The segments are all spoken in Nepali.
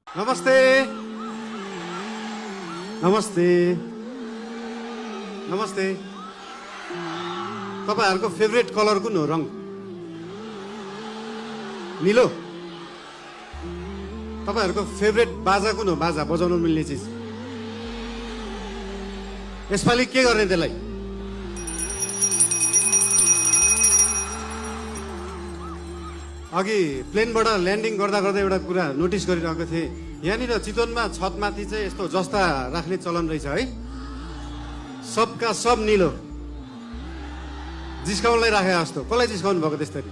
नमस्ते नमस्ते नमस्ते तपाईहरुको फेभरेट कलर कुन हो? रङ नीलो। तपाईहरुको फेभरेट बाजा कुन हो? बाजा बजाउन मिल्ने चीज। यसपालि के गर्ने त्यसलाई? अघि प्लेनबाट ल्यान्डिङ गर्दा गर्दा एउटा कुरा नोटिस गरिरहेको थिएँ। यहाँनिर चितवनमा छतमाथि चाहिँ यस्तो जस्ता राख्ने चलन रहेछ है। सबका सब नीलो। जिस्काउनलाई राखे जस्तो। कसलाई जिस्काउनु भएको त्यसरी?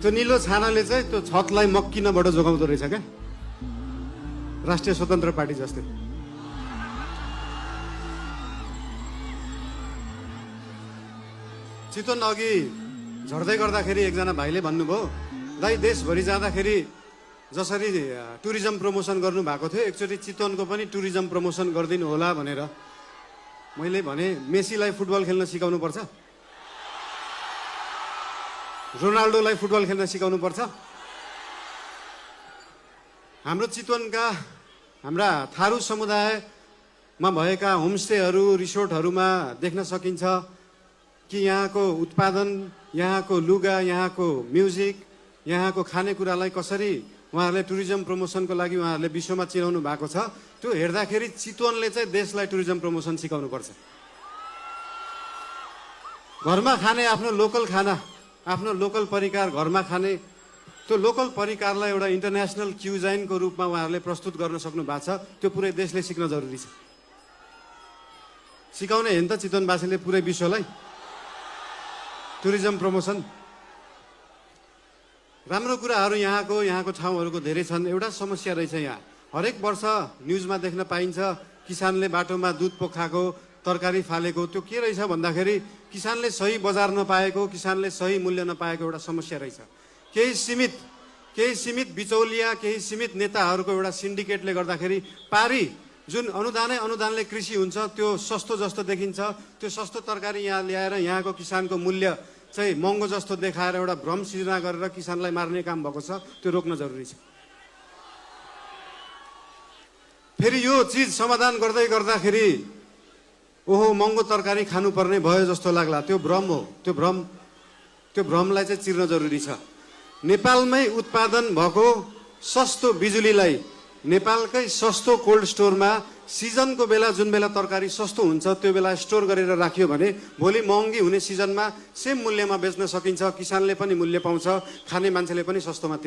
त्यो नीलो छानाले चाहिँ त्यो छतलाई मक्किनबाट जोगाउँदो रहेछ क्या, राष्ट्रिय स्वतन्त्र पार्टी जस्तै। चितवन अघि झर्दै गर्दाखेरि एकजना भाइले भन्नुभयो, दाइ देशभरि जाँदाखेरि जसरी टुरिज्म प्रमोसन गर्नु भएको थियो एकचोटि चितवनको पनि टुरिज्म प्रमोसन गरिदिनु होला भनेर। मैले भने मेसीलाई फुटबल खेल्न सिकाउनु पर्छ, रोनाल्डोलाई फुटबल खेल्न सिकाउनु पर्छ। हाम्रो चितवनका हाम्रा थारू समुदायमा भएका होमस्टेहरू रिसोर्टहरूमा देख्न सकिन्छ कि यहाँको उत्पादन, यहाँको लुगा, यहाँको म्युजिक, यहाँको खानेकुरालाई कसरी उहाँहरूले टुरिज्म प्रमोसनको लागि उहाँहरूले विश्वमा चिनाउनु भएको छ। त्यो हेर्दाखेरि चितवनले चाहिँ देशलाई टुरिज्म प्रमोसन सिकाउनु पर्छ। घरमा खाने आफ्नो लोकल खाना, आफ्नो लोकल परिकार घरमा खाने, त्यो लोकल परिकारलाई एउटा इन्टरनेसनल क्युजाइनको रूपमा उहाँहरूले प्रस्तुत गर्न सक्नु भएको छ। त्यो पुरै देशले सिक्न जरुरी छ। सिकाउने हेन त चितवनवासीले पुरै विश्वलाई टुरिज्म प्रमोसन। राम्रो कुराहरू यहाँको ठाउँहरूको धेरै छन्। एउटा समस्या रहेछ यहाँ, हरेक वर्ष न्युजमा देख्न पाइन्छ किसानले बाटोमा दुध पोखाएको, तरकारी फालेको। त्यो के रहेछ भन्दाखेरि किसानले सही बजार नपाएको, किसानले सही मूल्य नपाएको एउटा समस्या रहेछ। केही सीमित बिचौलिया, केही सीमित नेताहरूको एउटा सिन्डिकेटले गर्दाखेरि पारी जुन अनुदानले कृषि हुन्छ त्यो सस्तो जस्तो देखिन्छ। त्यो सस्तो तरकारी यहाँ ल्याएर यहाँको किसानको मूल्य चाहिँ महँगो जस्तो देखाएर एउटा भ्रम सृजना गरेर किसानलाई मार्ने काम भएको छ। त्यो रोक्न जरुरी छ। फेरि यो चीज समाधान गर्दै गर्दाखेरि ओहो महँगो तरकारी खानुपर्ने भयो जस्तो लाग्ला, त्यो भ्रम हो। त्यो भ्रमलाई चाहिँ चिर्न जरुरी छ। नेपालमै उत्पादन भएको सस्तो बिजुलीलाई नेपालकै सस्तो कोल्ड स्टोरमा सिजनको बेला जुन बेला तरकारी सस्तो हुन्छ त्यो बेला स्टोर गरेर राखियो भने भोलि महँगी हुने सिजनमा सेम मूल्यमा बेच्न सकिन्छ। किसानले पनि मूल्य पाउँछ, खाने मान्छेले पनि सस्तोमा